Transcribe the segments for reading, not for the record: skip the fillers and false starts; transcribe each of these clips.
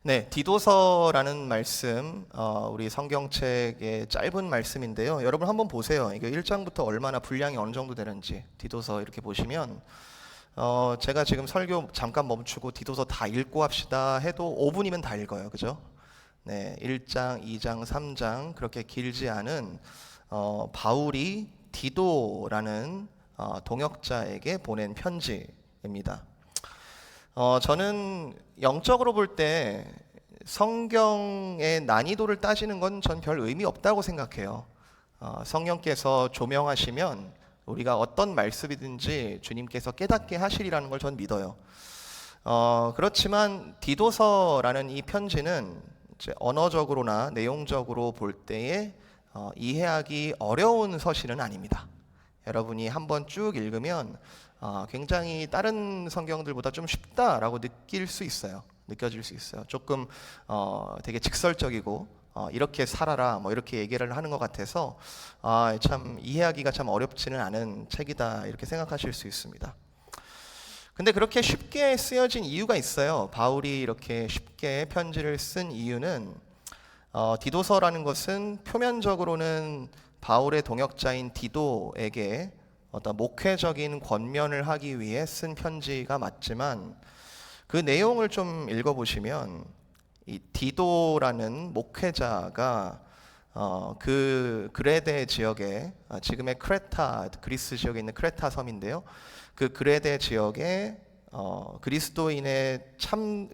네, 디도서라는 말씀, 우리 성경책의 짧은 말씀인데요. 여러분 한번 보세요. 이게 1장부터 얼마나 분량이 어느 정도 되는지 디도서 이렇게 보시면 제가 지금 설교 잠깐 멈추고 디도서 다 읽고 합시다 해도 5분이면 다 읽어요. 그죠? 네, 1장, 2장, 3장 그렇게 길지 않은 바울이 디도라는 동역자에게 보낸 편지입니다. 저는 영적으로 볼 때 성경의 난이도를 따지는 건 전 별 의미 없다고 생각해요. 성령께서 조명하시면 우리가 어떤 말씀이든지 주님께서 깨닫게 하시리라는 걸 전 믿어요. 그렇지만 디도서라는 이 편지는 이제 언어적으로나 내용적으로 볼 때에 이해하기 어려운 서신은 아닙니다. 여러분이 한번 쭉 읽으면 굉장히 다른 성경들보다 좀 쉽다라고 느껴질 수 있어요. 조금 되게 직설적이고 이렇게 살아라 뭐 이렇게 얘기를 하는 것 같아서 참 이해하기가 참 어렵지는 않은 책이다 이렇게 생각하실 수 있습니다. 근데 그렇게 쉽게 쓰여진 이유가 있어요. 바울이 이렇게 쉽게 편지를 쓴 이유는 디도서라는 것은 표면적으로는 바울의 동역자인 디도에게 어떤 목회적인 권면을 하기 위해 쓴 편지가 맞지만 그 내용을 좀 읽어보시면 이 디도라는 목회자가 그 그레데 지역에 지금의 크레타 그리스 지역에 있는 크레타 섬인데요. 그 그레데 지역에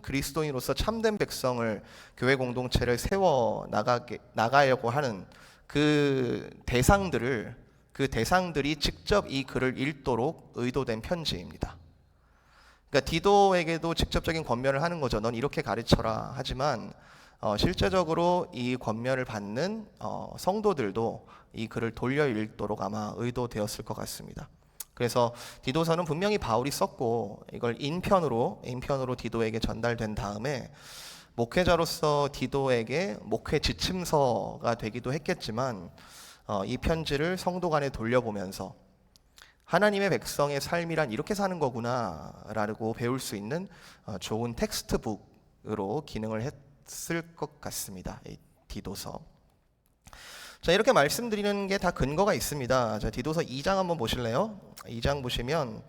그리스도인으로서 참된 백성을 교회 공동체를 세워 나가려고 하는 그 대상들이 직접 이 글을 읽도록 의도된 편지입니다. 그러니까 디도에게도 직접적인 권면을 하는 거죠. 넌 이렇게 가르쳐라. 하지만 실제적으로 이 권면을 받는 성도들도 이 글을 돌려 읽도록 아마 의도되었을 것 같습니다. 그래서 디도서는 분명히 바울이 썼고 이걸 인편으로 디도에게 전달된 다음에 목회자로서 디도에게 목회 지침서가 되기도 했겠지만 이 편지를 성도 간에 돌려보면서 하나님의 백성의 삶이란 이렇게 사는 거구나 라고 배울 수 있는 좋은 텍스트북으로 기능을 했을 것 같습니다. 이 디도서. 자, 이렇게 말씀드리는 게 다 근거가 있습니다. 자, 디도서 2장 한번 보실래요? 2장 보시면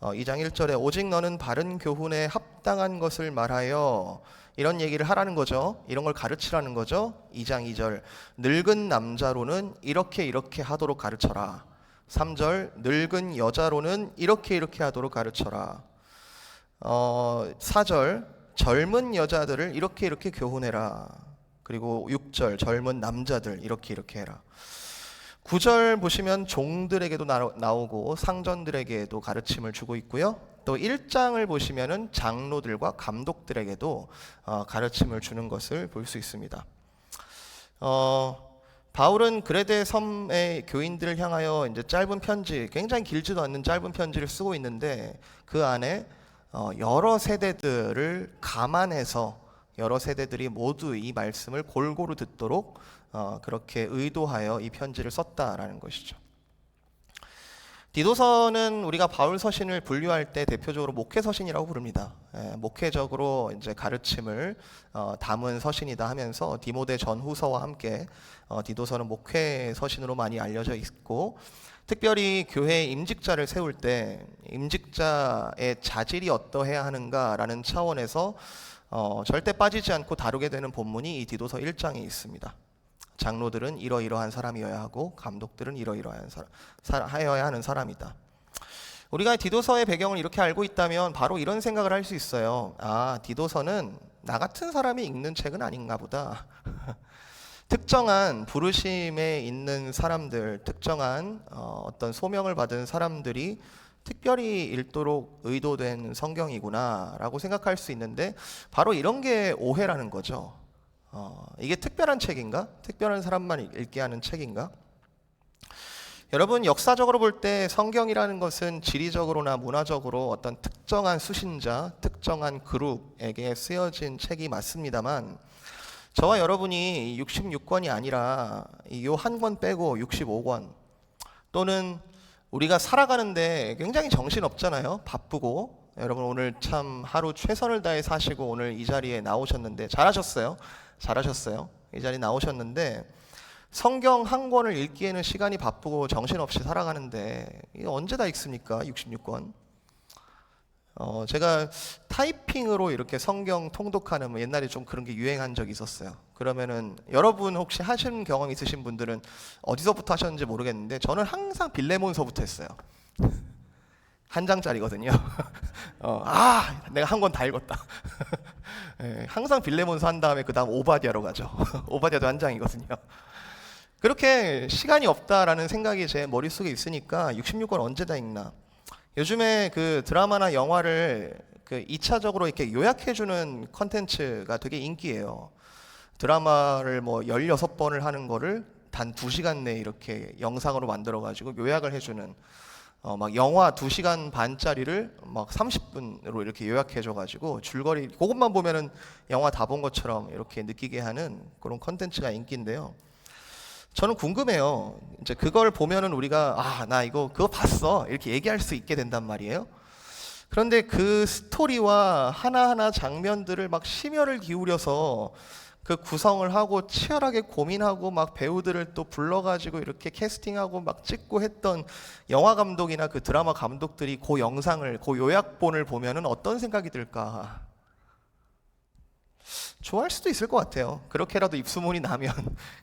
2장 1절에 오직 너는 바른 교훈에 합당한 것을 말하여 이런 얘기를 하라는 거죠. 이런 걸 가르치라는 거죠. 2장 2절 늙은 남자로는 이렇게 하도록 가르쳐라. 3절 늙은 여자로는 이렇게 하도록 가르쳐라. 4절 젊은 여자들을 이렇게 교훈해라. 그리고 6절 젊은 남자들 이렇게 해라. 9절 보시면 종들에게도 나오고 상전들에게도 가르침을 주고 있고요. 또 1장을 보시면은 장로들과 감독들에게도 가르침을 주는 것을 볼 수 있습니다. 바울은 그레데 섬의 교인들을 향하여 이제 짧은 편지, 굉장히 길지도 않는 짧은 편지를 쓰고 있는데 그 안에 여러 세대들을 감안해서 여러 세대들이 모두 이 말씀을 골고루 듣도록 그렇게 의도하여 이 편지를 썼다라는 것이죠. 디도서는 우리가 바울 서신을 분류할 때 대표적으로 목회 서신이라고 부릅니다. 목회적으로 이제 가르침을 담은 서신이다 하면서 디모데 전후서와 함께 디도서는 목회 서신으로 많이 알려져 있고, 특별히 교회 임직자를 세울 때 임직자의 자질이 어떠해야 하는가라는 차원에서 절대 빠지지 않고 다루게 되는 본문이 이 디도서 1장에 있습니다. 장로들은 이러이러한 사람이어야 하고 감독들은 이러이러한 하여야 하는 사람이다. 우리가 디도서의 배경을 이렇게 알고 있다면 바로 이런 생각을 할 수 있어요. 디도서는 나 같은 사람이 읽는 책은 아닌가 보다. 특정한 부르심에 있는 사람들, 특정한 어떤 소명을 받은 사람들이 특별히 읽도록 의도된 성경이구나 라고 생각할 수 있는데, 바로 이런 게 오해라는 거죠. 이게 특별한 책인가? 특별한 사람만 읽게 하는 책인가? 여러분, 역사적으로 볼 때 성경이라는 것은 지리적으로나 문화적으로 어떤 특정한 수신자, 특정한 그룹에게 쓰여진 책이 맞습니다만, 저와 여러분이 66권이 아니라 이 한 권 빼고 65권, 또는 우리가 살아가는데 굉장히 정신없잖아요. 바쁘고 여러분 오늘 참 하루 최선을 다해 사시고 오늘 이 자리에 나오셨는데 잘하셨어요. 잘하셨어요. 이 자리에 나오셨는데 성경 한 권을 읽기에는 시간이 바쁘고 정신없이 살아가는데 이게 언제 다 읽습니까? 66권. 제가 타이핑으로 이렇게 성경 통독하는 뭐 옛날에 좀 그런 게 유행한 적이 있었어요. 그러면은 여러분 혹시 하신 경험 있으신 분들은 어디서부터 하셨는지 모르겠는데 저는 항상 빌레몬서부터 했어요. 한 장짜리거든요. 내가 한 권 다 읽었다. 예, 항상 빌레몬서 한 다음에 그 다음 오바댜로 가죠. 오바댜도 한 장이거든요. 그렇게 시간이 없다라는 생각이 제 머릿속에 있으니까 66권 언제 다 읽나. 요즘에 그 드라마나 영화를 그 2차적으로 이렇게 요약해주는 컨텐츠가 되게 인기예요. 드라마를 뭐 16번을 하는 거를 단 2시간 내에 이렇게 영상으로 만들어가지고 요약을 해주는 막 영화 2시간 반짜리를 막 30분으로 이렇게 요약해줘가지고 줄거리 그것만 보면은 영화 다 본 것처럼 이렇게 느끼게 하는 그런 컨텐츠가 인기인데요. 저는 궁금해요. 이제 그걸 보면은 우리가 나 그거 봤어 이렇게 얘기할 수 있게 된단 말이에요. 그런데 그 스토리와 하나하나 장면들을 막 심혈을 기울여서 그 구성을 하고 치열하게 고민하고 막 배우들을 또 불러가지고 이렇게 캐스팅하고 막 찍고 했던 영화 감독이나 그 드라마 감독들이 그 영상을 그 요약본을 보면은 어떤 생각이 들까? 좋아할 수도 있을 것 같아요. 그렇게라도 입소문이 나면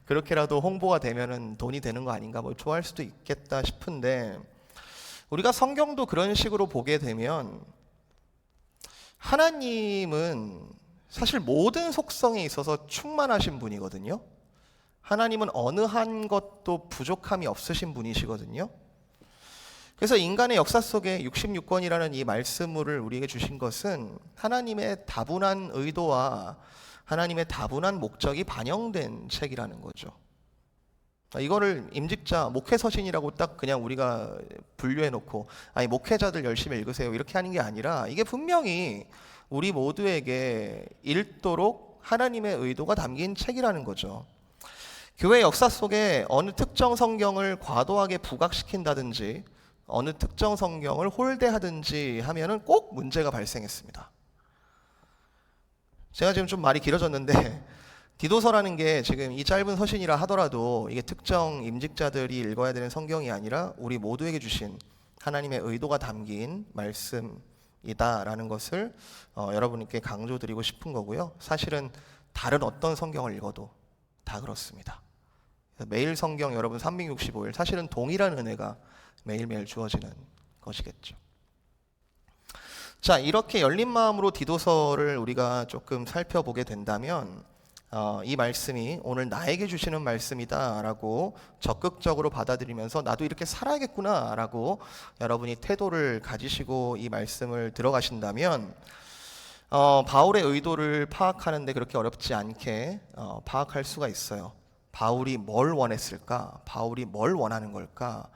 그렇게라도 홍보가 되면은 돈이 되는 거 아닌가 뭐 좋아할 수도 있겠다 싶은데 우리가 성경도 그런 식으로 보게 되면 하나님은 사실 모든 속성에 있어서 충만하신 분이거든요. 하나님은 어느 한 것도 부족함이 없으신 분이시거든요. 그래서 인간의 역사 속에 66권이라는 이 말씀을 우리에게 주신 것은 하나님의 다분한 의도와 하나님의 다분한 목적이 반영된 책이라는 거죠. 이거를 임직자, 목회서신이라고 딱 그냥 우리가 분류해 놓고 목회자들 열심히 읽으세요 이렇게 하는 게 아니라 이게 분명히 우리 모두에게 읽도록 하나님의 의도가 담긴 책이라는 거죠. 교회 역사 속에 어느 특정 성경을 과도하게 부각시킨다든지 어느 특정 성경을 홀대하든지 하면은 꼭 문제가 발생했습니다. 제가 지금 좀 말이 길어졌는데 디도서라는 게 지금 이 짧은 서신이라 하더라도 이게 특정 임직자들이 읽어야 되는 성경이 아니라 우리 모두에게 주신 하나님의 의도가 담긴 말씀이다라는 것을 여러분께 강조드리고 싶은 거고요. 사실은 다른 어떤 성경을 읽어도 다 그렇습니다. 매일 성경 여러분 365일 사실은 동일한 은혜가 매일매일 주어지는 것이겠죠. 자, 이렇게 열린 마음으로 디도서를 우리가 조금 살펴보게 된다면 이 말씀이 오늘 나에게 주시는 말씀이다라고 적극적으로 받아들이면서 나도 이렇게 살아야겠구나라고 여러분이 태도를 가지시고 이 말씀을 들어가신다면 바울의 의도를 파악하는데 그렇게 어렵지 않게 파악할 수가 있어요. 바울이 뭘 원했을까? 바울이 뭘 원하는 걸까?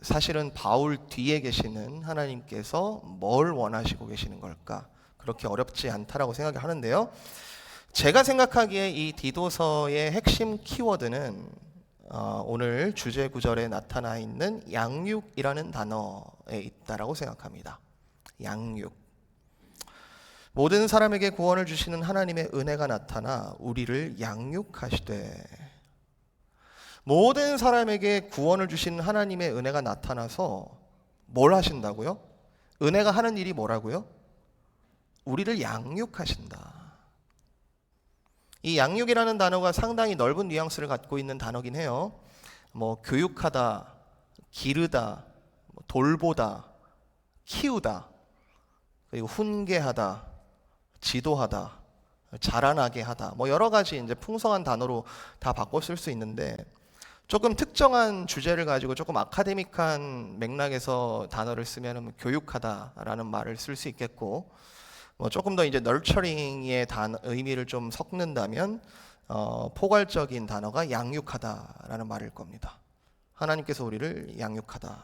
사실은 바울 뒤에 계시는 하나님께서 뭘 원하시고 계시는 걸까? 그렇게 어렵지 않다라고 생각을 하는데요. 제가 생각하기에 이 디도서의 핵심 키워드는 오늘 주제 구절에 나타나 있는 양육이라는 단어에 있다라고 생각합니다. 양육. 모든 사람에게 구원을 주시는 하나님의 은혜가 나타나 우리를 양육하시되, 모든 사람에게 구원을 주시는 하나님의 은혜가 나타나서 뭘 하신다고요? 은혜가 하는 일이 뭐라고요? 우리를 양육하신다. 이 양육이라는 단어가 상당히 넓은 뉘앙스를 갖고 있는 단어긴 해요. 교육하다, 기르다, 돌보다, 키우다, 그리고 훈계하다, 지도하다, 자라나게 하다, 여러 가지 이제 풍성한 단어로 다 바꿔 쓸 수 있는데 조금 특정한 주제를 가지고 조금 아카데믹한 맥락에서 단어를 쓰면 교육하다라는 말을 쓸 수 있겠고, 조금 더 이제 nurturing의 의미를 좀 섞는다면 포괄적인 단어가 양육하다라는 말일 겁니다. 하나님께서 우리를 양육하다.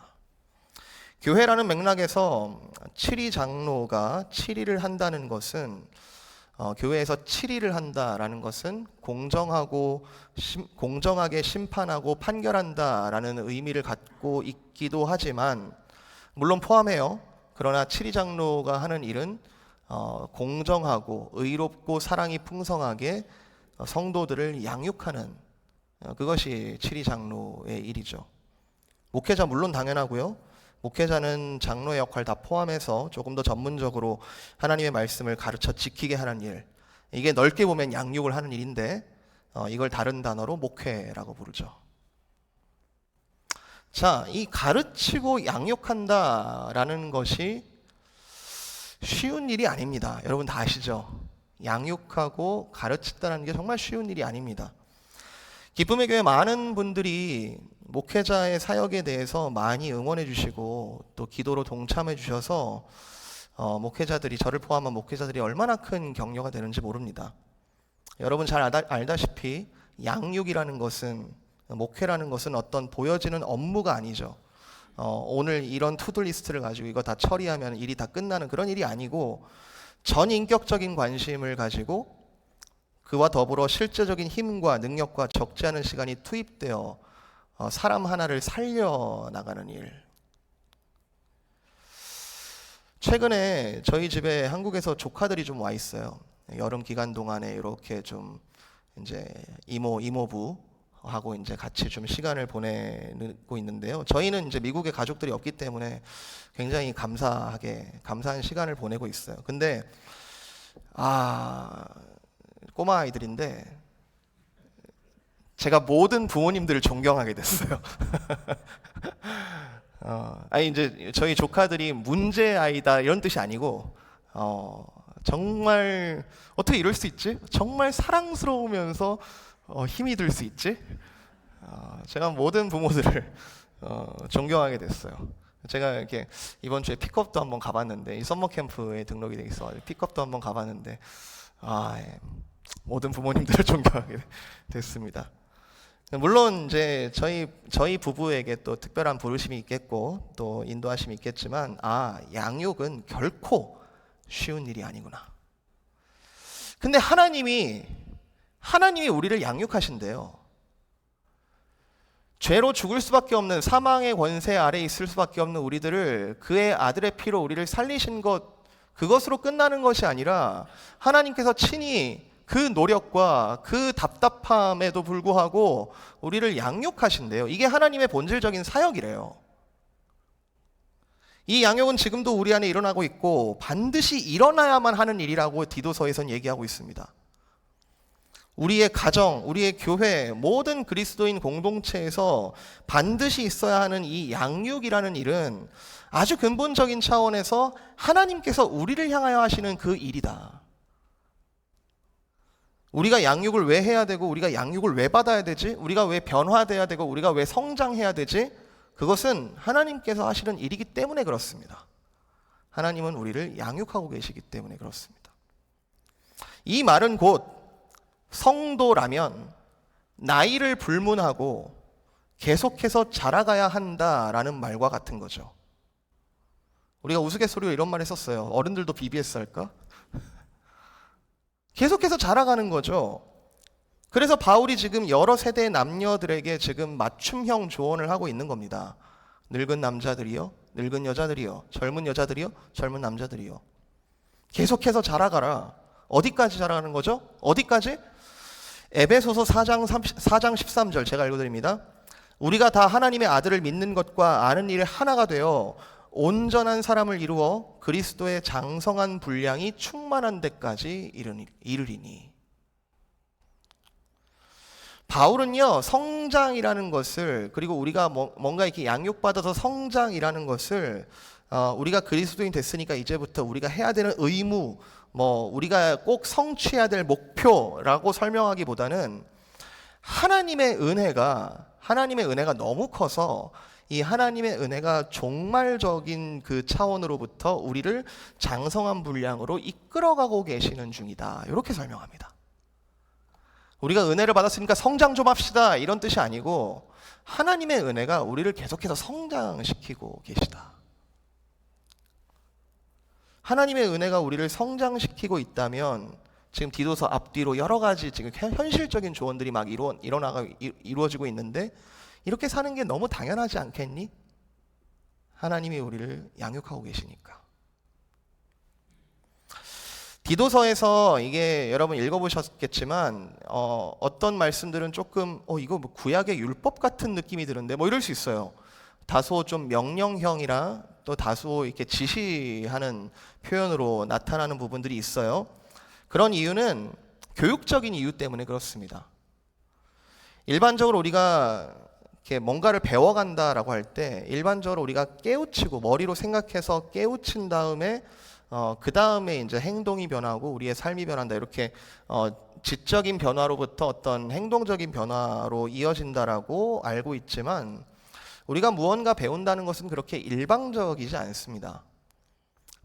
교회라는 맥락에서 7위 장로가 7위를 한다는 것은 교회에서 7위를 한다라는 것은 공정하게 심판하고 판결한다라는 의미를 갖고 있기도 하지만 물론 포함해요. 그러나 칠이 장로가 하는 일은 공정하고 의롭고 사랑이 풍성하게 성도들을 양육하는 그것이 칠이 장로의 일이죠. 목회자 물론 당연하고요. 목회자는 장로의 역할 다 포함해서 조금 더 전문적으로 하나님의 말씀을 가르쳐 지키게 하는 일, 이게 넓게 보면 양육을 하는 일인데 이걸 다른 단어로 목회라고 부르죠. 자, 이 가르치고 양육한다라는 것이 쉬운 일이 아닙니다. 여러분 다 아시죠? 양육하고 가르친다는 게 정말 쉬운 일이 아닙니다. 기쁨의 교회 많은 분들이 목회자의 사역에 대해서 많이 응원해 주시고 또 기도로 동참해 주셔서 목회자들이, 저를 포함한 목회자들이 얼마나 큰 격려가 되는지 모릅니다. 여러분 잘 알다시피 양육이라는 것은, 목회라는 것은 어떤 보여지는 업무가 아니죠. 오늘 이런 투두 리스트를 가지고 이거 다 처리하면 일이 다 끝나는 그런 일이 아니고, 전인격적인 관심을 가지고 그와 더불어 실제적인 힘과 능력과 적지 않은 시간이 투입되어 사람 하나를 살려나가는 일. 최근에 저희 집에 한국에서 조카들이 좀 와 있어요. 여름 기간 동안에 이렇게 좀 이제 이모부하고 이제 같이 좀 시간을 보내고 있는데요. 저희는 이제 미국에 가족들이 없기 때문에 굉장히 감사한 시간을 보내고 있어요. 근데 꼬마 아이들인데 제가 모든 부모님들을 존경하게 됐어요. 이제 저희 조카들이 문제 아이다 이런 뜻이 아니고, 정말 어떻게 이럴 수 있지? 정말 사랑스러우면서 힘이 들 수 있지? 제가 모든 부모들을 존경하게 됐어요. 제가 이렇게 이번 주에 픽업도 한번 가봤는데, 이 썸머 캠프에 등록이 돼 있어 픽업도 한번 가봤는데, 모든 부모님들을 존경하게 됐습니다. 물론 이제 저희 부부에게 또 특별한 부르심이 있겠고 또 인도하심이 있겠지만, 양육은 결코 쉬운 일이 아니구나. 근데 하나님이 우리를 양육하신대요. 죄로 죽을 수밖에 없는, 사망의 권세 아래에 있을 수밖에 없는 우리들을 그의 아들의 피로 우리를 살리신 그것으로 끝나는 것이 아니라, 하나님께서 친히 그 노력과 그 답답함에도 불구하고 우리를 양육하신대요. 이게 하나님의 본질적인 사역이래요. 이 양육은 지금도 우리 안에 일어나고 있고 반드시 일어나야만 하는 일이라고 디도서에선 얘기하고 있습니다. 우리의 가정, 우리의 교회, 모든 그리스도인 공동체에서 반드시 있어야 하는 이 양육이라는 일은 아주 근본적인 차원에서 하나님께서 우리를 향하여 하시는 그 일이다. 우리가 양육을 왜 해야 되고, 우리가 양육을 왜 받아야 되지? 우리가 왜 변화돼야 되고, 우리가 왜 성장해야 되지? 그것은 하나님께서 하시는 일이기 때문에 그렇습니다. 하나님은 우리를 양육하고 계시기 때문에 그렇습니다. 이 말은 곧 성도라면 나이를 불문하고 계속해서 자라가야 한다라는 말과 같은 거죠. 우리가 우스갯소리로 이런 말 했었어요. 어른들도 BBS 할까? 계속해서 자라가는 거죠. 그래서 바울이 지금 여러 세대의 남녀들에게 지금 맞춤형 조언을 하고 있는 겁니다. 늙은 남자들이요, 늙은 여자들이요, 젊은 여자들이요, 젊은 남자들이요. 계속해서 자라가라. 어디까지 자라가는 거죠? 어디까지? 에베소서 4장 13절 제가 읽어드립니다. 우리가 다 하나님의 아들을 믿는 것과 아는 일에 하나가 되어 온전한 사람을 이루어 그리스도의 장성한 분량이 충만한 데까지 이르리니. 바울은요, 성장이라는 것을, 그리고 우리가 뭔가 이렇게 양육받아서 성장이라는 것을 우리가 그리스도인 됐으니까 이제부터 우리가 해야 되는 의무, 우리가 꼭 성취해야 될 목표라고 설명하기보다는 하나님의 은혜가 너무 커서 이 하나님의 은혜가 종말적인 그 차원으로부터 우리를 장성한 분량으로 이끌어가고 계시는 중이다. 이렇게 설명합니다. 우리가 은혜를 받았으니까 성장 좀 합시다 이런 뜻이 아니고, 하나님의 은혜가 우리를 계속해서 성장시키고 계시다. 하나님의 은혜가 우리를 성장시키고 있다면 지금 디도서 앞뒤로 여러 가지 지금 현실적인 조언들이 막 이루어지고 있는데, 이렇게 사는 게 너무 당연하지 않겠니? 하나님이 우리를 양육하고 계시니까. 디도서에서 이게 여러분 읽어보셨겠지만 어떤 말씀들은 조금 이거 뭐 구약의 율법 같은 느낌이 드는데 뭐 이럴 수 있어요. 다소 좀 명령형이라 또 다소 이렇게 지시하는 표현으로 나타나는 부분들이 있어요. 그런 이유는 교육적인 이유 때문에 그렇습니다. 일반적으로 우리가 이렇게 뭔가를 배워간다라고 할 때 일반적으로 우리가 깨우치고 머리로 생각해서 깨우친 다음에 그 다음에 이제 행동이 변하고 우리의 삶이 변한다, 이렇게 지적인 변화로부터 어떤 행동적인 변화로 이어진다라고 알고 있지만, 우리가 무언가 배운다는 것은 그렇게 일방적이지 않습니다.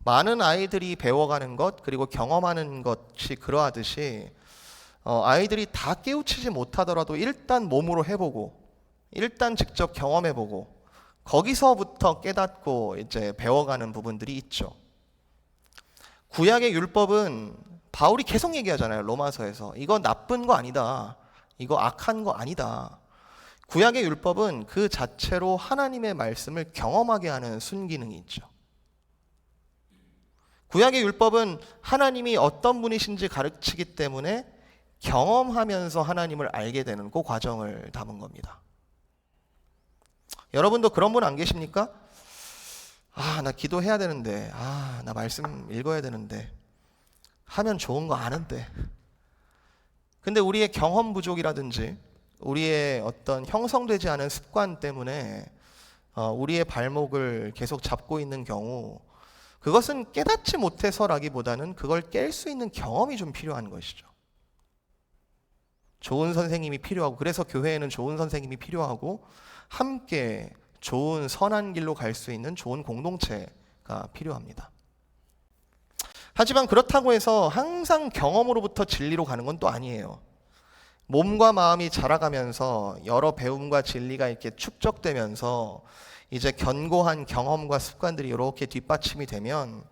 많은 아이들이 배워가는 것 그리고 경험하는 것이 그러하듯이 아이들이 다 깨우치지 못하더라도 일단 몸으로 해보고 일단 직접 경험해보고 거기서부터 깨닫고 이제 배워가는 부분들이 있죠. 구약의 율법은 바울이 계속 얘기하잖아요. 로마서에서 이거 나쁜 거 아니다, 이거 악한 거 아니다. 구약의 율법은 그 자체로 하나님의 말씀을 경험하게 하는 순기능이 있죠. 구약의 율법은 하나님이 어떤 분이신지 가르치기 때문에 경험하면서 하나님을 알게 되는 그 과정을 담은 겁니다. 여러분도 그런 분 안 계십니까? 나 기도해야 되는데, 나 말씀 읽어야 되는데, 하면 좋은 거 아는데. 근데 우리의 경험 부족이라든지 우리의 어떤 형성되지 않은 습관 때문에 우리의 발목을 계속 잡고 있는 경우, 그것은 깨닫지 못해서라기보다는 그걸 깰 수 있는 경험이 좀 필요한 것이죠. 좋은 선생님이 필요하고, 그래서 교회에는 좋은 선생님이 필요하고, 함께 좋은 선한 길로 갈 수 있는 좋은 공동체가 필요합니다. 하지만 그렇다고 해서 항상 경험으로부터 진리로 가는 건 또 아니에요. 몸과 마음이 자라가면서 여러 배움과 진리가 이렇게 축적되면서 이제 견고한 경험과 습관들이 이렇게 뒷받침이 되면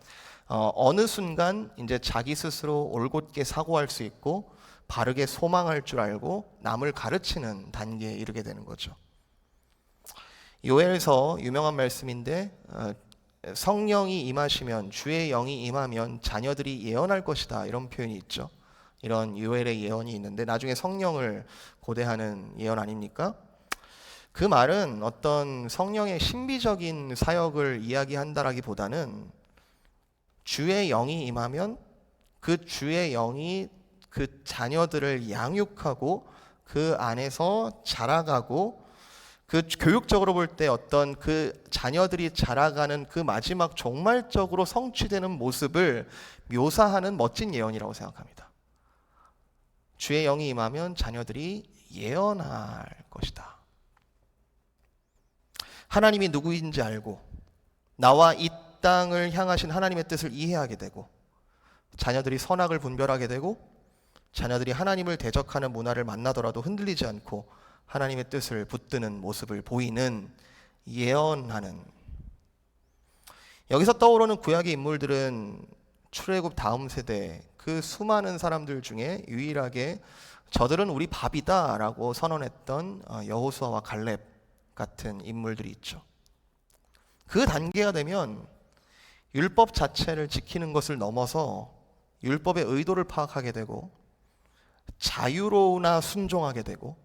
어느 순간 이제 자기 스스로 올곧게 사고할 수 있고 바르게 소망할 줄 알고 남을 가르치는 단계에 이르게 되는 거죠. 요엘서 유명한 말씀인데 성령이 임하시면, 주의 영이 임하면 자녀들이 예언할 것이다, 이런 표현이 있죠. 이런 요엘의 예언이 있는데 나중에 성령을 고대하는 예언 아닙니까? 그 말은 어떤 성령의 신비적인 사역을 이야기한다라기보다는 주의 영이 임하면 그 주의 영이 그 자녀들을 양육하고 그 안에서 자라가고, 그 교육적으로 볼 때 어떤 그 자녀들이 자라가는 그 마지막 종말적으로 성취되는 모습을 묘사하는 멋진 예언이라고 생각합니다. 주의 영이 임하면 자녀들이 예언할 것이다. 하나님이 누구인지 알고 나와 이 땅을 향하신 하나님의 뜻을 이해하게 되고, 자녀들이 선악을 분별하게 되고, 자녀들이 하나님을 대적하는 문화를 만나더라도 흔들리지 않고 하나님의 뜻을 붙드는 모습을 보이는, 예언하는. 여기서 떠오르는 구약의 인물들은 출애굽 다음 세대 그 수많은 사람들 중에 유일하게 저들은 우리 밥이다 라고 선언했던 여호수아와 갈렙 같은 인물들이 있죠. 그 단계가 되면 율법 자체를 지키는 것을 넘어서 율법의 의도를 파악하게 되고, 자유로우나 순종하게 되고,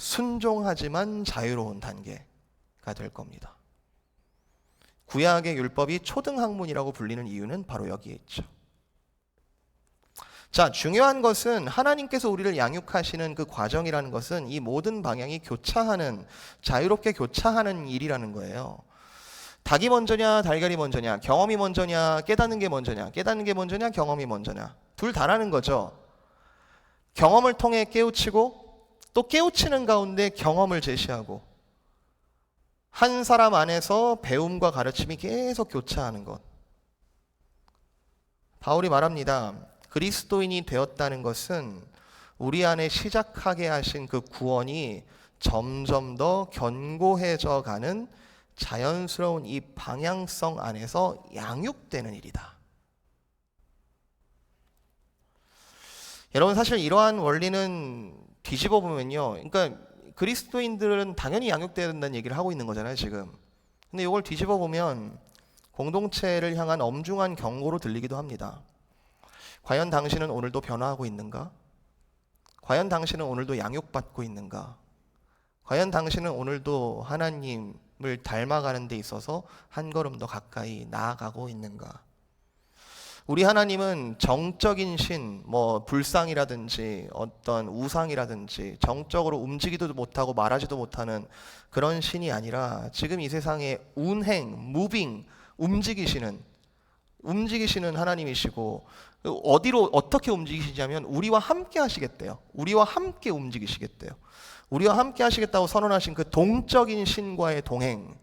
순종하지만 자유로운 단계가 될 겁니다. 구약의 율법이 초등학문이라고 불리는 이유는 바로 여기에 있죠. 자, 중요한 것은 하나님께서 우리를 양육하시는 그 과정이라는 것은 이 모든 방향이 교차하는, 자유롭게 교차하는 일이라는 거예요. 닭이 먼저냐 달걀이 먼저냐, 경험이 먼저냐 깨닫는 게 먼저냐, 깨닫는 게 먼저냐 경험이 먼저냐, 둘 다라는 거죠. 경험을 통해 깨우치고 또 깨우치는 가운데 경험을 제시하고, 한 사람 안에서 배움과 가르침이 계속 교차하는 것. 바울이 말합니다. 그리스도인이 되었다는 것은 우리 안에 시작하게 하신 그 구원이 점점 더 견고해져 가는 자연스러운 이 방향성 안에서 양육되는 일이다. 여러분, 사실 이러한 원리는 뒤집어 보면요, 그러니까 그리스도인들은 당연히 양육돼야 된다는 얘기를 하고 있는 거잖아요 지금. 근데 이걸 뒤집어 보면 공동체를 향한 엄중한 경고로 들리기도 합니다. 과연 당신은 오늘도 변화하고 있는가? 과연 당신은 오늘도 양육받고 있는가? 과연 당신은 오늘도 하나님을 닮아가는 데 있어서 한 걸음 더 가까이 나아가고 있는가? 우리 하나님은 정적인 신, 불상이라든지 어떤 우상이라든지 정적으로 움직이지도 못하고 말하지도 못하는 그런 신이 아니라 지금 이 세상에 운행, 무빙, 움직이시는 하나님이시고, 어디로 어떻게 움직이시냐면 우리와 함께 하시겠대요. 우리와 함께 움직이시겠대요. 우리와 함께 하시겠다고 선언하신 그 동적인 신과의 동행.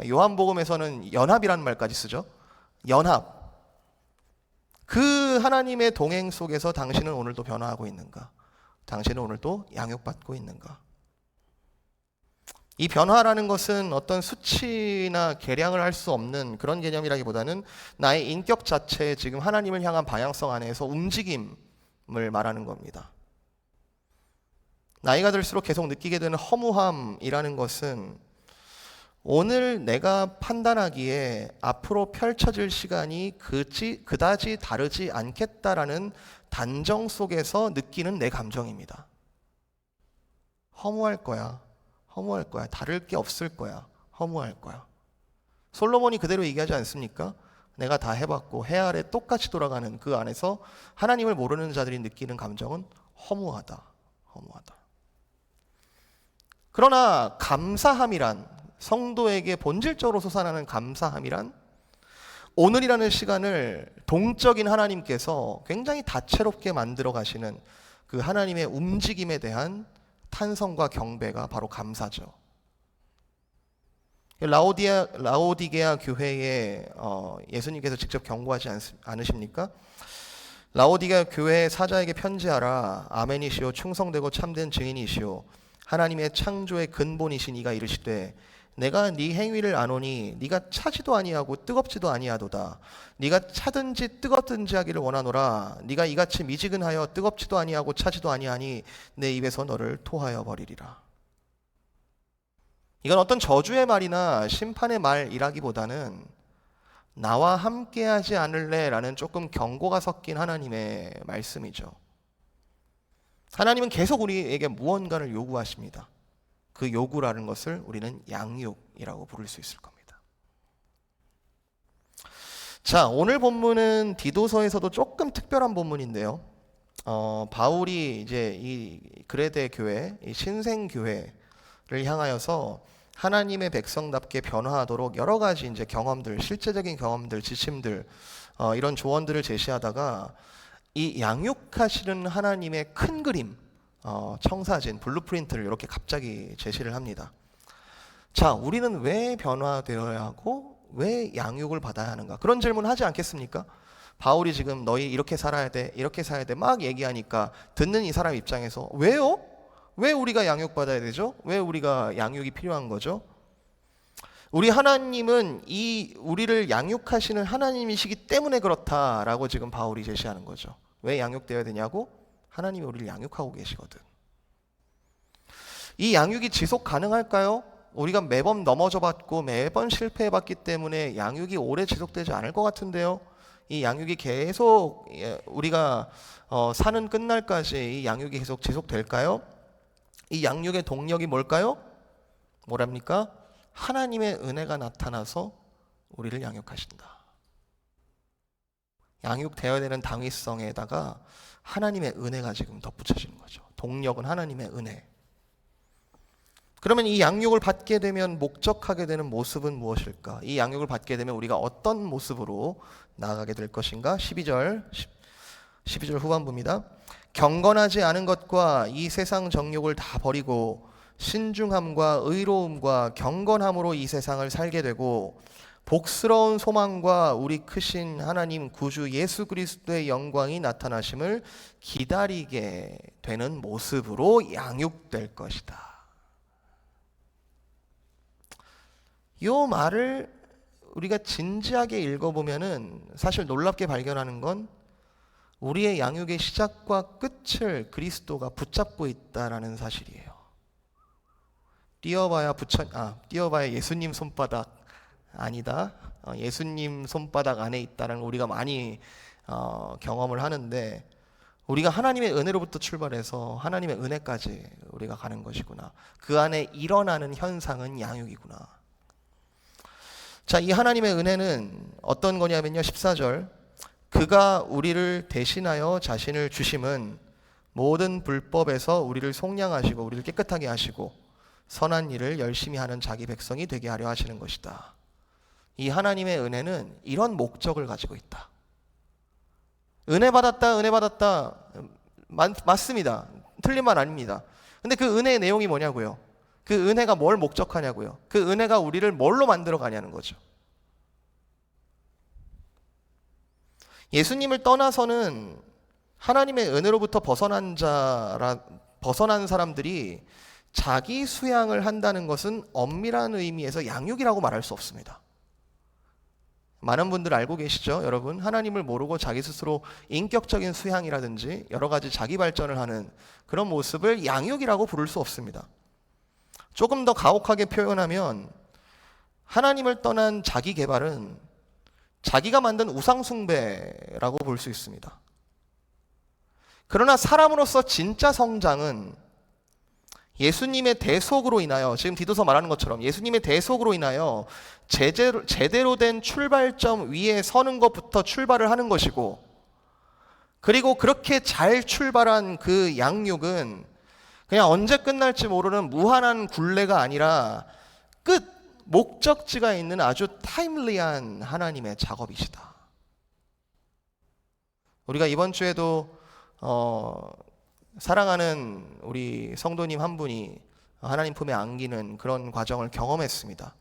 요한복음에서는 연합이라는 말까지 쓰죠. 연합. 그 하나님의 동행 속에서 당신은 오늘도 변화하고 있는가? 당신은 오늘도 양육받고 있는가? 이 변화라는 것은 어떤 수치나 계량을 할 수 없는 그런 개념이라기보다는 나의 인격 자체에 지금 하나님을 향한 방향성 안에서 움직임을 말하는 겁니다. 나이가 들수록 계속 느끼게 되는 허무함이라는 것은 오늘 내가 판단하기에 앞으로 펼쳐질 시간이 그다지 다르지 않겠다라는 단정 속에서 느끼는 내 감정입니다. 허무할 거야. 다를 게 없을 거야. 허무할 거야. 솔로몬이 그대로 얘기하지 않습니까? 내가 다 해봤고 해 아래 똑같이 돌아가는 그 안에서 하나님을 모르는 자들이 느끼는 감정은 허무하다. 그러나 감사함이란, 성도에게 본질적으로 솟아나는 감사함이란 오늘이라는 시간을 동적인 하나님께서 굉장히 다채롭게 만들어 가시는 그 하나님의 움직임에 대한 탄성과 경배가 바로 감사죠. 라오디게아 교회에 예수님께서 직접 경고하지 않으십니까? 라오디게아 교회 사자에게 편지하라. 아멘이시오 충성되고 참된 증인이시오 하나님의 창조의 근본이신 이가 이르시되 내가 네 행위를 아노니 네가 차지도 아니하고 뜨겁지도 아니하도다. 네가 차든지 뜨겁든지 하기를 원하노라. 네가 이같이 미지근하여 뜨겁지도 아니하고 차지도 아니하니 내 입에서 너를 토하여 버리리라. 이건 어떤 저주의 말이나 심판의 말이라기보다는 나와 함께하지 않을래 라는 조금 경고가 섞인 하나님의 말씀이죠. 하나님은 계속 우리에게 무언가를 요구하십니다. 그 요구라는 것을 우리는 양육이라고 부를 수 있을 겁니다. 자, 오늘 본문은 디도서에서도 조금 특별한 본문인데요. 바울이 이제 이 그레데 교회, 이 신생 교회를 향하여서 하나님의 백성답게 변화하도록 여러 가지 이제 경험들, 실제적인 경험들, 지침들, 이런 조언들을 제시하다가 이 양육하시는 하나님의 큰 그림, 청사진, 블루프린트를 이렇게 갑자기 제시를 합니다. 자, 우리는 왜 변화되어야 하고 왜 양육을 받아야 하는가? 그런 질문 하지 않겠습니까? 바울이 지금 너희 이렇게 살아야 돼, 이렇게 살아야 돼 막 얘기하니까 듣는 이 사람 입장에서 왜요? 왜 우리가 양육받아야 되죠? 왜 우리가 양육이 필요한 거죠? 우리 하나님은 이 우리를 양육하시는 하나님이시기 때문에 그렇다라고 지금 바울이 제시하는 거죠. 왜 양육되어야 되냐고? 하나님이 우리를 양육하고 계시거든. 이 양육이 지속 가능할까요? 우리가 매번 넘어져 봤고 매번 실패해 봤기 때문에 양육이 오래 지속되지 않을 것 같은데요. 이 양육이 계속 우리가 사는 끝날까지 이 양육이 계속 지속될까요? 이 양육의 동력이 뭘까요? 뭐랍니까? 하나님의 은혜가 나타나서 우리를 양육하신다. 양육되어야 되는 당위성에다가 하나님의 은혜가 지금 덧붙여지는 거죠. 동력은 하나님의 은혜. 그러면 이 양육을 받게 되면 목적하게 되는 모습은 무엇일까? 이 양육을 받게 되면 우리가 어떤 모습으로 나아가게 될 것인가? 12절 후반부입니다. 경건하지 않은 것과 이 세상 정욕을 다 버리고 신중함과 의로움과 경건함으로 이 세상을 살게 되고 복스러운 소망과 우리 크신 하나님 구주 예수 그리스도의 영광이 나타나심을 기다리게 되는 모습으로 양육될 것이다. 이 말을 우리가 진지하게 읽어보면은 사실 놀랍게 발견하는 건 우리의 양육의 시작과 끝을 그리스도가 붙잡고 있다라는 사실이에요. 띄어봐야 예수님 손바닥 아니다. 예수님 손바닥 안에 있다는 걸 우리가 많이 경험을 하는데, 우리가 하나님의 은혜로부터 출발해서 하나님의 은혜까지 우리가 가는 것이구나. 그 안에 일어나는 현상은 양육이구나. 자, 이 하나님의 은혜는 어떤 거냐면요, 14절, 그가 우리를 대신하여 자신을 주심은 모든 불법에서 우리를 속량하시고 우리를 깨끗하게 하시고 선한 일을 열심히 하는 자기 백성이 되게 하려 하시는 것이다. 이 하나님의 은혜는 이런 목적을 가지고 있다. 은혜 받았다, 은혜 받았다. 맞습니다. 틀린 말 아닙니다. 근데 그 은혜의 내용이 뭐냐고요? 그 은혜가 뭘 목적하냐고요? 그 은혜가 우리를 뭘로 만들어 가냐는 거죠. 예수님을 떠나서는 하나님의 은혜로부터 벗어난 사람들이 자기 수양을 한다는 것은 엄밀한 의미에서 양육이라고 말할 수 없습니다. 많은 분들 알고 계시죠? 여러분, 하나님을 모르고 자기 스스로 인격적인 수양이라든지 여러 가지 자기 발전을 하는 그런 모습을 양육이라고 부를 수 없습니다. 조금 더 가혹하게 표현하면 하나님을 떠난 자기 개발은 자기가 만든 우상 숭배라고 볼 수 있습니다. 그러나 사람으로서 진짜 성장은 예수님의 대속으로 인하여, 지금 디도서 말하는 것처럼 예수님의 대속으로 인하여 제대로 된 출발점 위에 서는 것부터 출발을 하는 것이고, 그리고 그렇게 잘 출발한 그 양육은 그냥 언제 끝날지 모르는 무한한 굴레가 아니라 목적지가 있는 아주 타임리한 하나님의 작업이시다. 우리가 이번 주에도 사랑하는 우리 성도님 한 분이 하나님 품에 안기는 그런 과정을 경험했습니다.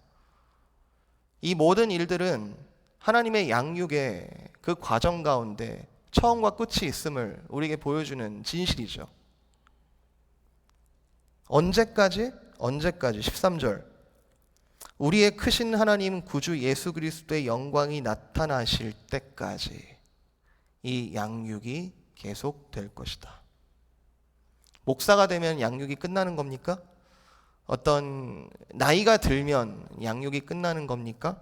이 모든 일들은 하나님의 양육의 그 과정 가운데 처음과 끝이 있음을 우리에게 보여주는 진실이죠. 언제까지? 13절. 우리의 크신 하나님 구주 예수 그리스도의 영광이 나타나실 때까지 이 양육이 계속될 것이다. 목사가 되면 양육이 끝나는 겁니까? 어떤 나이가 들면 양육이 끝나는 겁니까?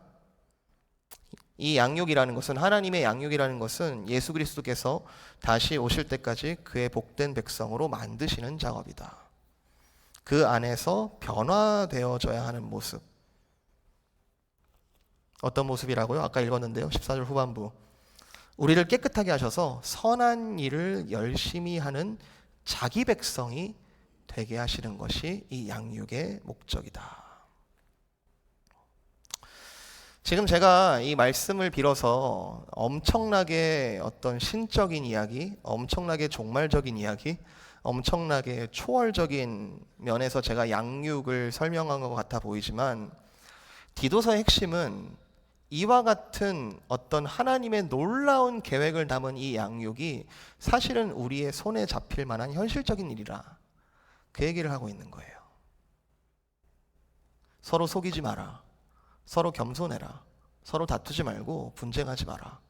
이 양육이라는 것은, 하나님의 양육이라는 것은 예수 그리스도께서 다시 오실 때까지 그의 복된 백성으로 만드시는 작업이다. 그 안에서 변화되어져야 하는 모습. 어떤 모습이라고요? 아까 읽었는데요, 14절 후반부. 우리를 깨끗하게 하셔서 선한 일을 열심히 하는 자기 백성이 되게 하시는 것이 이 양육의 목적이다. 지금 제가 이 말씀을 빌어서 엄청나게 어떤 신적인 이야기, 엄청나게 종말적인 이야기, 엄청나게 초월적인 면에서 제가 양육을 설명한 것 같아 보이지만, 디도서의 핵심은 이와 같은 어떤 하나님의 놀라운 계획을 담은 이 양육이 사실은 우리의 손에 잡힐 만한 현실적인 일이라, 그 얘기를 하고 있는 거예요. 서로 속이지 마라. 서로 겸손해라. 서로 다투지 말고 분쟁하지 마라.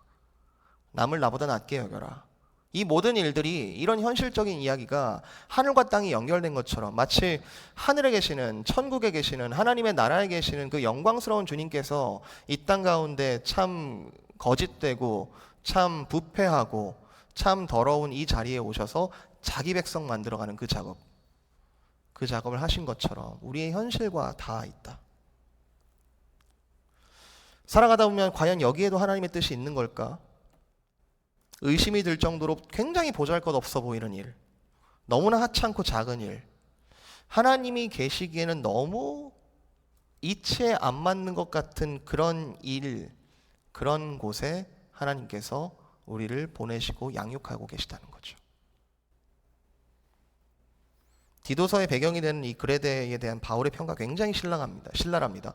남을 나보다 낫게 여겨라. 이 모든 일들이, 이런 현실적인 이야기가 하늘과 땅이 연결된 것처럼, 마치 하늘에 계시는, 천국에 계시는, 하나님의 나라에 계시는 그 영광스러운 주님께서 이 땅 가운데 참 거짓되고 참 부패하고 참 더러운 이 자리에 오셔서 자기 백성 만들어가는 그 작업을 하신 것처럼 우리의 현실과 다 있다. 살아가다 보면 과연 여기에도 하나님의 뜻이 있는 걸까? 의심이 들 정도로 굉장히 보잘것없어 보이는 일, 너무나 하찮고 작은 일, 하나님이 계시기에는 너무 이치에 안 맞는 것 같은 그런 일, 그런 곳에 하나님께서 우리를 보내시고 양육하고 계시다는 거죠. 디도서의 배경이 되는 이 그레데에 대한 바울의 평가 굉장히 신랄합니다.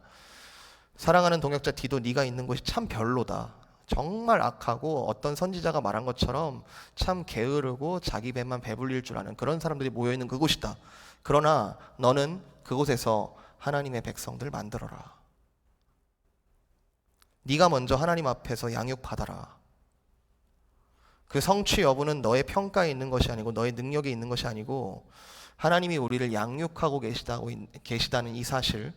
사랑하는 동역자 디도, 네가 있는 곳이 참 별로다. 정말 악하고 어떤 선지자가 말한 것처럼 참 게으르고 자기 배만 배불릴 줄 아는 그런 사람들이 모여있는 그곳이다. 그러나 너는 그곳에서 하나님의 백성들 만들어라. 네가 먼저 하나님 앞에서 양육받아라. 그 성취 여부는 너의 평가에 있는 것이 아니고 너의 능력에 있는 것이 아니고 하나님이 우리를 양육하고 계시다는 이 사실,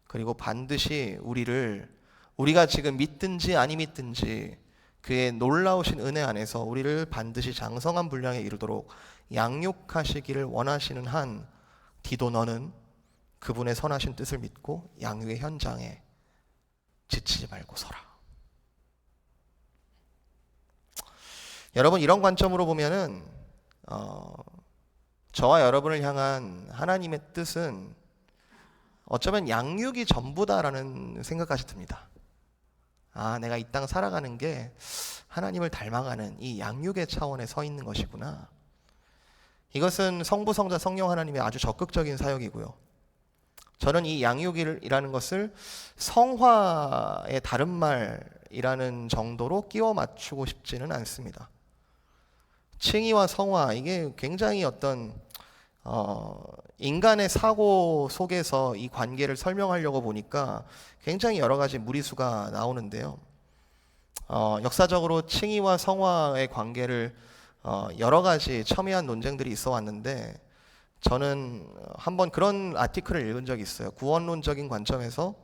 그리고 반드시 우리를 우리가 지금 믿든지 아니 믿든지 그의 놀라우신 은혜 안에서 우리를 반드시 장성한 분량에 이르도록 양육하시기를 원하시는 한 디도 너는 그분의 선하신 뜻을 믿고 양육의 현장에 지치지 말고 서라. 여러분, 이런 관점으로 보면은 저와 여러분을 향한 하나님의 뜻은 어쩌면 양육이 전부다라는 생각까지 듭니다. 내가 이 땅 살아가는 게 하나님을 닮아가는 이 양육의 차원에 서 있는 것이구나. 이것은 성부, 성자, 성령 하나님의 아주 적극적인 사역이고요. 저는 이 양육이라는 것을 성화의 다른 말이라는 정도로 끼워 맞추고 싶지는 않습니다. 칭의와 성화, 이게 굉장히 어떤 인간의 사고 속에서 이 관계를 설명하려고 보니까 굉장히 여러 가지 무리수가 나오는데요. 역사적으로 칭의와 성화의 관계를 여러 가지 첨예한 논쟁들이 있어 왔는데, 저는 한번 그런 아티클을 읽은 적이 있어요. 구원론적인 관점에서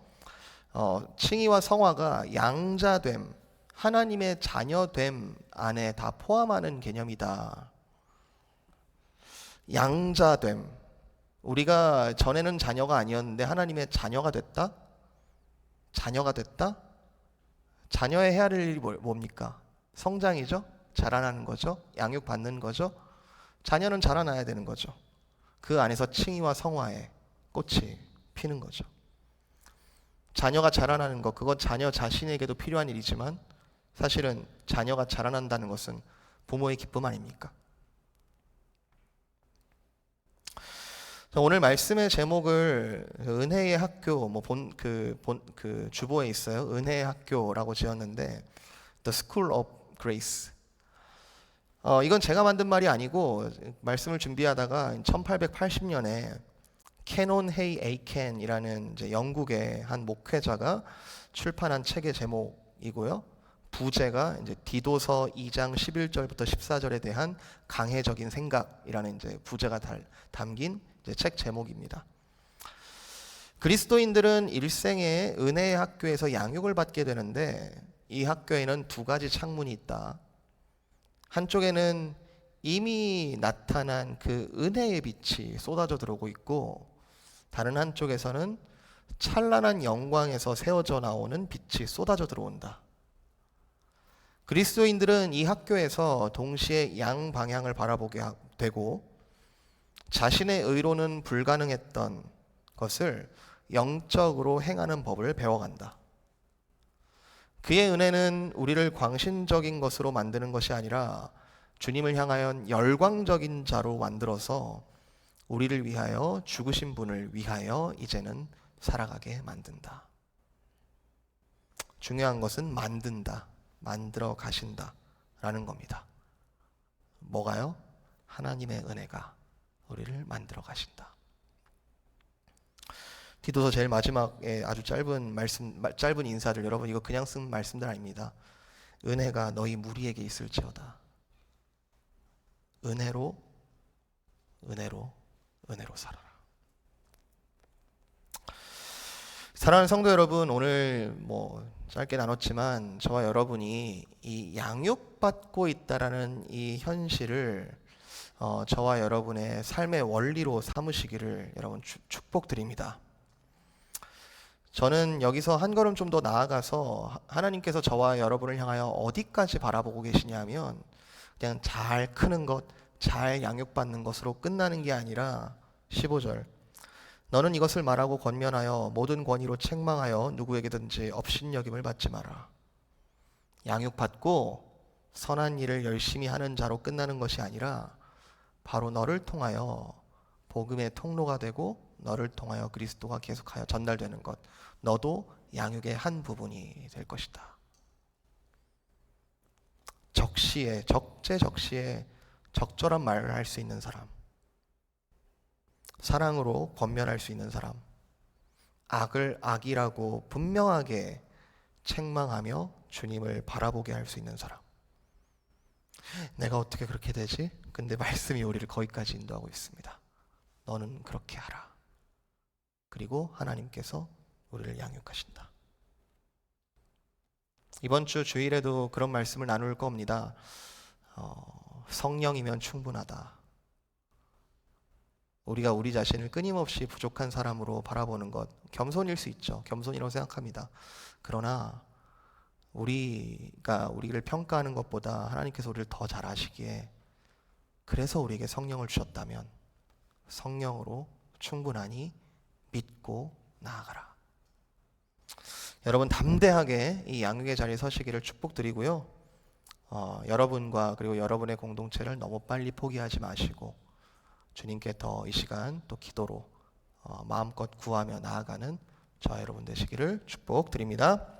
칭의와 성화가 양자됨, 하나님의 자녀됨 안에 다 포함하는 개념이다. 양자됨, 우리가 전에는 자녀가 아니었는데 하나님의 자녀가 됐다? 자녀가 됐다? 자녀의 해야 할 일이 뭡니까? 성장이죠? 자라나는 거죠? 양육받는 거죠? 자녀는 자라나야 되는 거죠. 그 안에서 칭의와 성화의 꽃이 피는 거죠. 자녀가 자라나는 것, 그건 자녀 자신에게도 필요한 일이지만 사실은 자녀가 자라난다는 것은 부모의 기쁨 아닙니까? 오늘 말씀의 제목을 은혜의 학교, 주보에 있어요. 은혜의 학교라고 지었는데 The School of Grace. 이건 제가 만든 말이 아니고 말씀을 준비하다가 1880년에 캐논 헤이 에이켄이라는 이제 영국의 한 목회자가 출판한 책의 제목이고요. 부제가 이제 디도서 2장 11절부터 14절에 대한 강해적인 생각이라는 이제 부제가 담긴 이제 책 제목입니다. 그리스도인들은 일생에 은혜의 학교에서 양육을 받게 되는데 이 학교에는 두 가지 창문이 있다. 한쪽에는 이미 나타난 그 은혜의 빛이 쏟아져 들어오고 있고, 다른 한쪽에서는 찬란한 영광에서 세워져 나오는 빛이 쏟아져 들어온다. 그리스도인들은 이 학교에서 동시에 양방향을 바라보게 되고, 자신의 의로는 불가능했던 것을 영적으로 행하는 법을 배워간다. 그의 은혜는 우리를 광신적인 것으로 만드는 것이 아니라 주님을 향하여 열광적인 자로 만들어서 우리를 위하여 죽으신 분을 위하여 이제는 살아가게 만든다. 중요한 것은 만든다, 만들어 가신다 라는 겁니다. 뭐가요? 하나님의 은혜가 우리를 만들어 가신다. 디도서 제일 마지막에 아주 짧은 인사들, 여러분 이거 그냥 쓴 말씀들 아닙니다. 은혜가 너희 무리에게 있을지어다. 은혜로 살아라. 사랑하는 성도 여러분, 오늘 짧게 나눴지만 저와 여러분이 이 양육받고 있다라는 이 현실을 저와 여러분의 삶의 원리로 삼으시기를 여러분 축복드립니다. 저는 여기서 한 걸음 좀 더 나아가서 하나님께서 저와 여러분을 향하여 어디까지 바라보고 계시냐면 그냥 잘 크는 것, 잘 양육받는 것으로 끝나는 게 아니라 15절, 너는 이것을 말하고 권면하여 모든 권위로 책망하여 누구에게든지 업신여김을 받지 마라. 양육받고 선한 일을 열심히 하는 자로 끝나는 것이 아니라 바로 너를 통하여 복음의 통로가 되고 너를 통하여 그리스도가 계속하여 전달되는 것, 너도 양육의 한 부분이 될 것이다. 적재적시에 적절한 말을 할 수 있는 사람, 사랑으로 권면할 수 있는 사람, 악을 악이라고 분명하게 책망하며 주님을 바라보게 할 수 있는 사람. 내가 어떻게 그렇게 되지? 근데 말씀이 우리를 거기까지 인도하고 있습니다. 너는 그렇게 하라. 그리고 하나님께서 우리를 양육하신다. 이번 주 주일에도 그런 말씀을 나눌 겁니다. 성령이면 충분하다. 우리가 우리 자신을 끊임없이 부족한 사람으로 바라보는 것, 겸손일 수 있죠. 겸손이라고 생각합니다. 그러나 우리가 우리를 평가하는 것보다 하나님께서 우리를 더 잘 아시기에, 그래서 우리에게 성령을 주셨다면 성령으로 충분하니 믿고 나아가라. 여러분 담대하게 이 양육의 자리에 서시기를 축복드리고요. 여러분과 그리고 여러분의 공동체를 너무 빨리 포기하지 마시고 주님께 더 이 시간 또 기도로 마음껏 구하며 나아가는 저와 여러분 되시기를 축복드립니다.